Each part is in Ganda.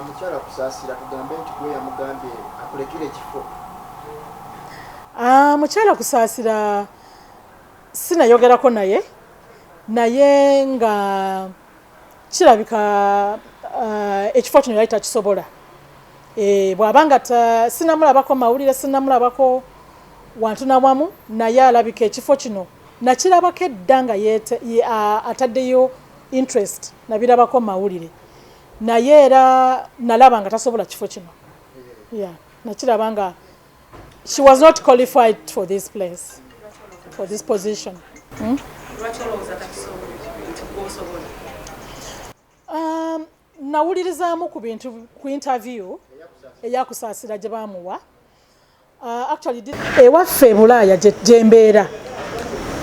mukyala Kusasira tugambe nti gwe yamugambye akulekere ekifo. Mukyala Kusasira sinayogerako naye nga kirabika ekifo kino yali takisobola. Bw'abanga sinamulabako mawulire, sinamulabako wantu na wamu, naye alabika ekifo kino nakirabako edda nga ataddeyo interest, nabirabako mawulire. Naye era nalaba nga tasobola kifo kino. Nakiraba nga she was not qualified for this place, for this position. Nawulirizaamu ku bintu ku interview eya Kusasira gye baamuwa. Actually ewaffe e Bulaaya gye mbeera,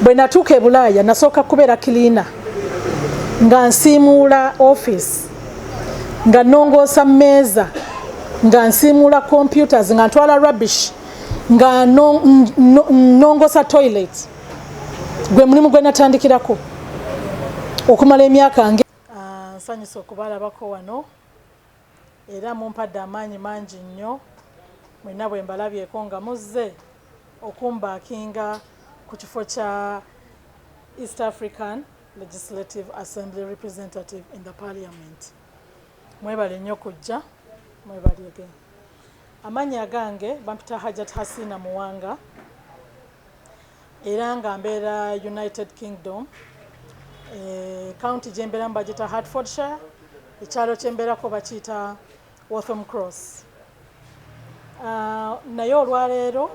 bwe natuuka e Bulaaya nasooka kubeera cleaner, nga nsiimuula office, nga nongoosa mmeeza, nga nsiimuula computers, nga ntwala rubbish, nga nongoosa toilet. Gwe mulimu gwe natandikirako okumala emyaka nge. Nsanyusa okubalabako wano era mumpadde amaanyi mangi nnyo mwenna bwe mbalabyeko nga muzze okumbaakinga ku kifo kya East African Legislative Assembly representative in the Parliament. Mwebale nnyo kujja, mwebalege. Amaanyi agange bampita Hasinah M era nga mbeera United Kingdom, county gye mbeera bagiyita Hertfordshire, ekyalo kye mbeerako bakiyita Waltham Cross. Naye olwaleero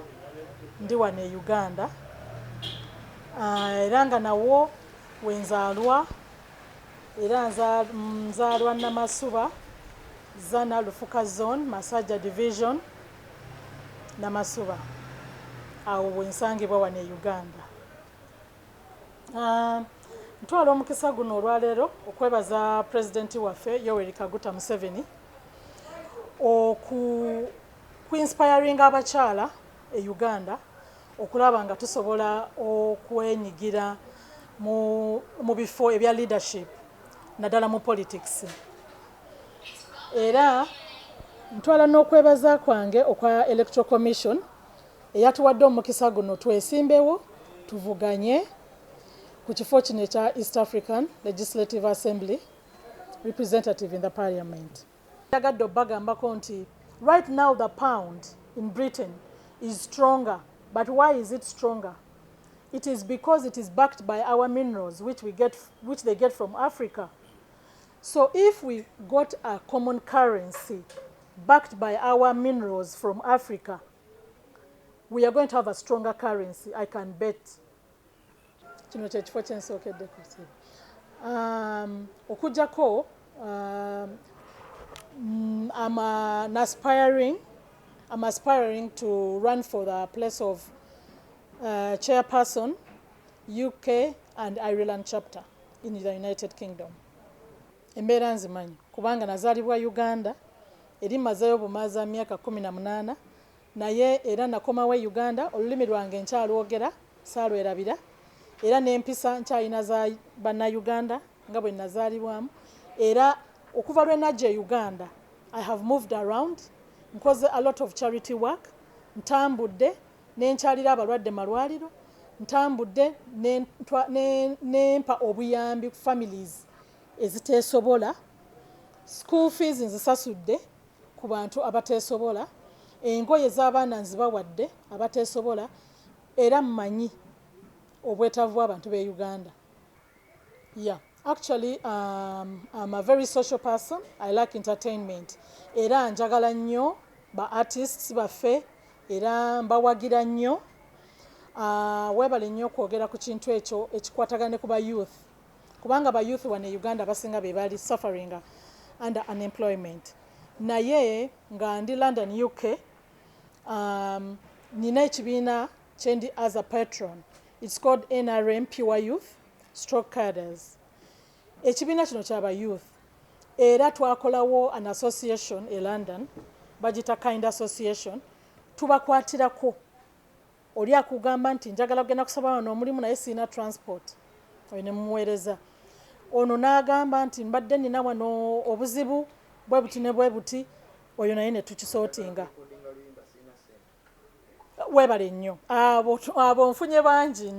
ndi wano e Uganda, era nga nawo wenzaalwa, era nzaalwa Namasuba, Zana Lufuka Zone, Masajja Division, Namasuba. Awo bwensangibwa wano e Uganda. Ntwala omukisa guno olwaleero okwebaza Pulezidenti waffe Yoweri Kaguta Museveni ku-inspiring abakyala e Uganda okulaba nga tusobola okwenyigira mu bifo ebya leadership naddala mu politics. Era ntwala n'okwebaza kwange okwa Electoral Commission eyatuwadde omukisa guno twesimbewo tuvuganye ku kifo kino ekya East African Legislative Assembly representative in the Parliament. Yagadde obbagambako nti right now the pound in Britain is stronger, but why is it stronger? It is because it is backed by our minerals which they get from Africa. So if we got a common currency backed by our minerals from Africa, we are going to have a stronger currency, I can bet. Kino kye kifo kye nsookedde kusiba. Okujjako I'm aspiring to run for the place of chairperson, UK and Ireland chapter in the United Kingdom. Embeera nzimanyi kubanga nazaalibwa Uganda, eri mazeeyo bumaza myaka 18, naye era nakomawo Uganda, olulimi lwange nkyalwogera, saalwerabira, era n'empisa nkyalina za bannayuganda nga bwe nazaalibwamu. Era okuva lwe najja Uganda, I have moved around, nkoze a lot of charity work, ntambudde n'enkyalira abalwadde malwaliro, ntambudde n'empa obuyambi ku families eziteesobola, school fees nzisasudde ku bantu abateesobola, engoye z'abaana nzibawadde abateesobola, era mmanyi obwetaavu bw'abantu b'e Uganda. Yeah, actually I'm a very social person. I like entertainment. Era njagala nnyo ba artists baffe, era mbawagira nnyo. Webale nnyo kwogera ku kintu ekyo ekikwatagane ku ba youth. Kubanga ba youth wano e Uganda basinga be bali suffering under unemployment. Naye nga ndi London, UK, nina ekibiina kyendi as a patron. It's called NRA Pure Youth Stroke Cadres. Ekibiina kino kyaba youth. Era twakolawo an association e London, bagita Kind Association, tubakwatirako. Oli akugamba nti njagala kugenda kusaba wano omulimu naye sina transport. Oyo ne mumuweereza. Ono n'agamba nti mbadde nina wano obuzibu bwe buti ne bwe buti oyo naye ne tukisootinga. Webale nnyo abo nfunye bangi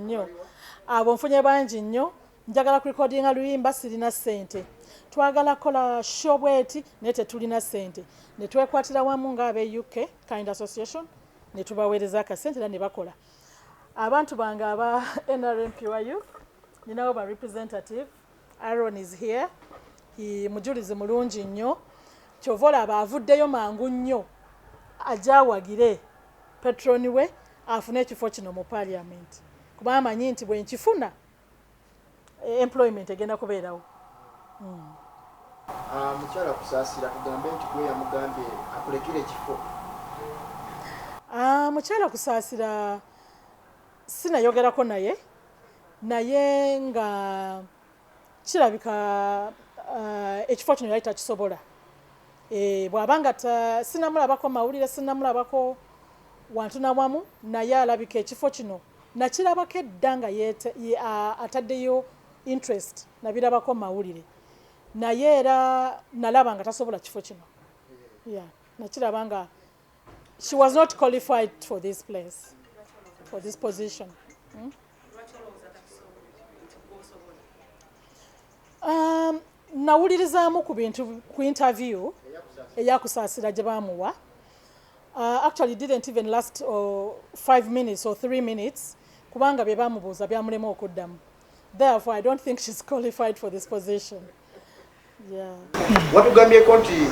nnyo njagala kurekodinga luyimba sirina ssente twagala kola show bweti naye tetulina ssente ne twekwatira wamu ng'abe UK Kind Association ne tubaweereza akasente era ne bakola abantu bange aba NRMP wa youth ninawo ba representative Aaron is here mujulizi mulungi nnyo kyovola aba avuddeyo mangu nnyo ajawagire patroni we afune ekifo kino mu parliament kuba amanyi nti bwe nkifuna employment egenda kubeerawo. Mukyala Kusasira tugambe nti gwe yamugambye akulekere ekifo. Mukyala Kusasira sinayogerako naye nga kirabika ekifo kino yali takisobola. Bw'abanga sinamulabako mawulire sinamulabako wantu na wamu naye alabika ekifo kino nakirabako edda nga ataddeyo interest nabirabako mawulire naye era nalaba nga tasobola kifo kino. Nakiraba nga she was not qualified for this place, for this position. Nawulirizaamu ku bintu ku interview eyakusasira gye baamuwa. Actually didn't even last 5 minutes or 3 minutes kubanga bye bamubuuza byamulema okuddamu. Therefore I don't think she's qualified for this position. Watugambyeko nti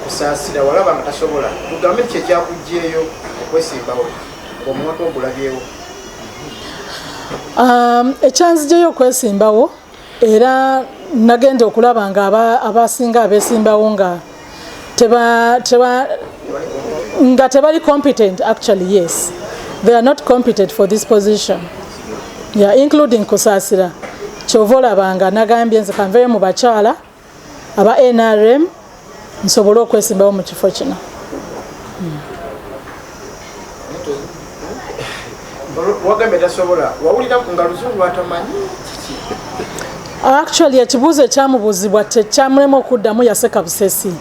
Kusasira walaba nga tasobola tugambe ki ekyakugyeyo okwesimbawo omwaka ogulabyewo. Ekyanzigyeyo okwesimbawo era nagenda okulaba nga abasinga abeesimbawo nga tebali competent. Actually yes, they are not competent for this position, including Kusasira. Kyovola banga nagambye nze kanveyo mu bakyala aba NRM nsobole okwesimbawo mu kifo kino. Wagambe tasobola wawulira nga luzungu atamanyi kiki? Actually ekibuuzo ekyamubuuzibwa tekyamulema okuddamu yaseka busesi.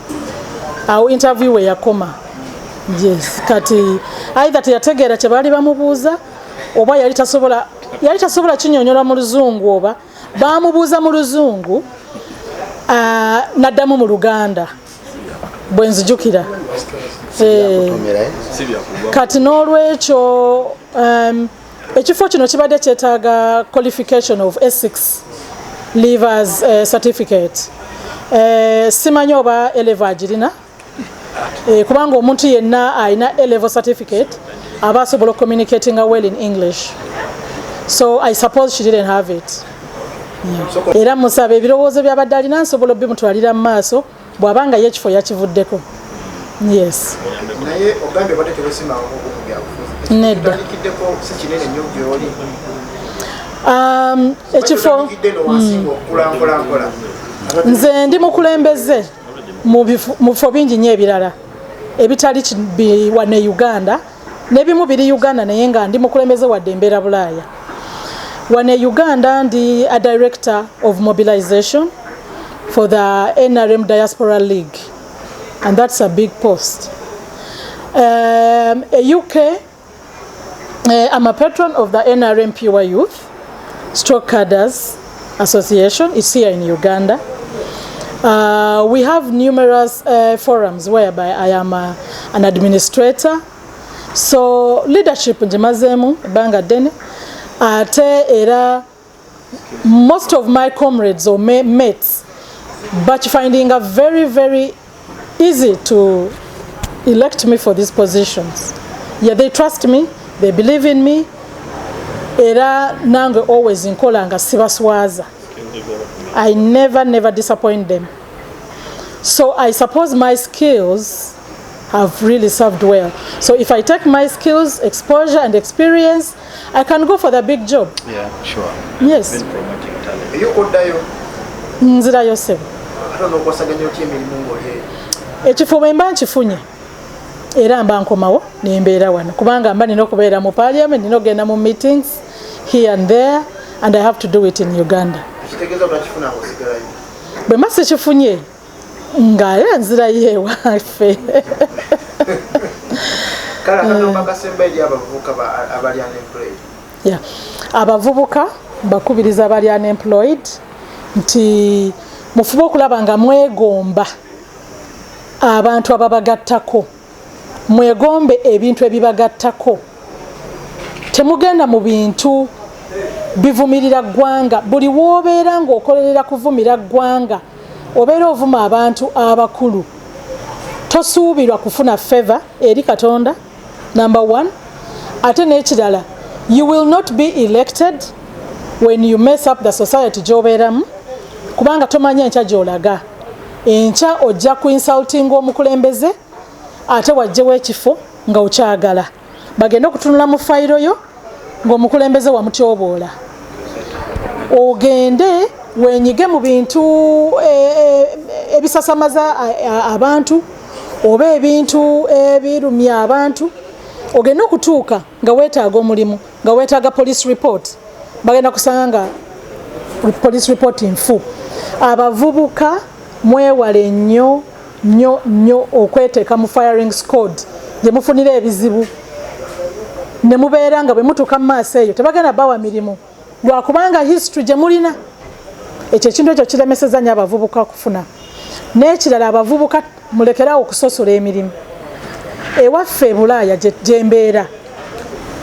Awo interview we yakoma. Yes, kati either teyategeera kye baali bamubuuza oba yali tasobola kinyonyola mu luzungu oba baamubuuza mu luzungu n'addamu mu Luganda bwe nzijukira. Kati n'olwekyo ekifo kino kibadde kyetaaga qualification of S6 leavers certificate. Simanyi oba A-level agirina kubanga omuntu yenna alina A-level certificate aba asobola communicating well in English. So I suppose she didn't have it. Era musaba ebirowoozo byabadde alina nsobola bimutwalira mu maaso bw'abanga ye ekifo yakivuddeko. Yes. Naye ogambe bade tewesimbawo okufuza. Nedda. Si kinene nnyo gy'oli. Ekifo nze ndi mukulembeze mu bifo bingi nnyo ebirala ebitali wane Uganda n'ebimu biri Uganda naye nga ndi mukulembeze wadde embeera Bulaaya. Wane Uganda ndi a director of mobilization for the NRM Diaspora League, and that's a big post. UK, I'm a patron of the NRM Pure Youth Stroke Cadres Association. It's here in Uganda. We have numerous forums whereby I am an administrator. So leadership njemazemu banga dene ate era most of my comrades or mates but finding a very easy to elect me for these positions. Yeah, they trust me, they believe in me. Era nange always nkolanga sibaswaza. I never disappoint them. So I suppose my skills have really served well. So if I take my skills, exposure and experience, I can go for the big job. Yeah, sure. Yes. Been promoting talent. You could die. Nzirayo sebo. I don't know what's again your team in Mungo here. Ekifo bwe mba nkifunye era mba nkomawo nembeera wano kubanga mba nina okubeera mu parliament, nina okugenda mu meetings here and there, and I have to do it in Uganda. Kitegeeza otakifuna osigalayo. Bwe mba sikifunye nga nzira yeewaffe. Kala kanomba kasemba eri abavubuka abali unemployed. Yeah. Abavubuka bakubiriza abali unemployed nti mufube okulaba nga mwegomba abantu ababagattako, mwegombe ebintu ebibagattako. Temugenda mu bintu bivumirira ggwanga. Buli woobeera ng'okolerera kuvumira ggwanga, obeera ovuma abantu abakulu, tosuubirwa kufuna favor eri Katonda, number one. Ate n'ekirala, you will not be elected when you mess up the society gy'obeeramu, kubanga tomanya enkya gy'olaga. Enkya ojja ku insulting omukulembeze, ate wajjewo ekifo nga okyagala. Bagenda okutunula mu fayiro yo ng'omukulembeze wamutyoboola. Ogende wenyige mu bintu ebisasamaza abantu oba ebintu ebirumya abantu. Ogenda okutuuka nga weetaaga omulimu, nga weetaaga police report, bagenda kusanga police report nfu. Abavubuka mwewale nnyo okweteeka mu firing squad gye mufunira ebizibu, ne mubeera nga bwe mutuuka mu maaso eyo tebagenda bawa mirimu lwakubanga history gye mulina. Ekyo ekintu ekyo kiremeseza nnyo abavubuka okufuna. N'ekirala, abavubuka mulekerawo okusosola emirimu. Ewaffe e Bulaaya gye mbeera,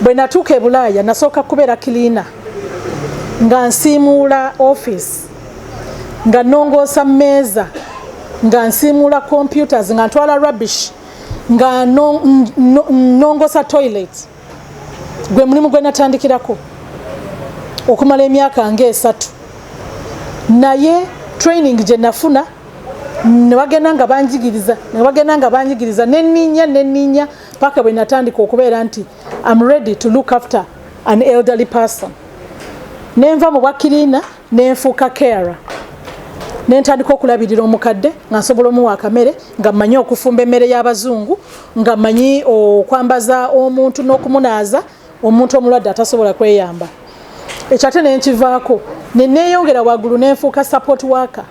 bwe natuuka e Bulaaya nasooka kubeera cleaner, nga nsiimuula office, nga nongoosa mmeeza, nga nsiimuula computers, nga ntwala rubbish, nga nongoosa toilet. Gwe mulimu gwe natandikirako okumala emyaka nga 3. Naye training gye nafuna ne bagenda nga banjigiriza nenninya paka bwe natandika okubeera nti I'm ready to look after an elderly person. Nenva mu bwakiriina nenfuuka carer, nentandika okulabirira omukadde nga nsobola omuwa akamere, nga mmanyi okufumba emmere y'abazungu, nga mmanyi okwambaza omuntu n'okumunaaza omuntu omulwadde atasobola kweyamba. Ekyo ate nenkivaako neneeyongera waggulu nenfuuka support worker.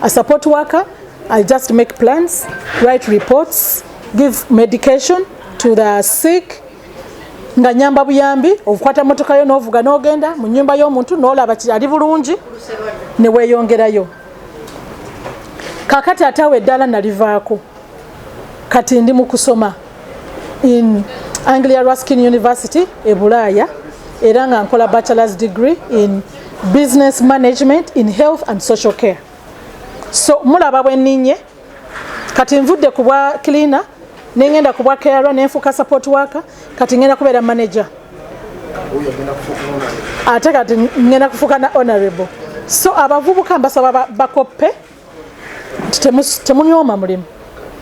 A support worker, I just make plans, write reports, give medication to the sick, nga nyamba buyambi okukwata motoka yo n'ovuga n'ogenda mu nnyumba y'omuntu n'olaba ali bulungi ne weeyongerayo. Kaakati ate awo eddala nalivaako, kati ndi mu kusoma in Anglia Ruskin University e Bulaaya, era nga nkola bachelor's degree in business management in health and social care. So mulaba bwe nninye, kati nvudde ku bwa cleaner nengenda ku bwa carer nenfuuka support worker, kati ngenda kubeera manager, ate kati ngenda kufuuka na honorable. So abavubuka mbasaba bakoppe, temunyooma mulimu.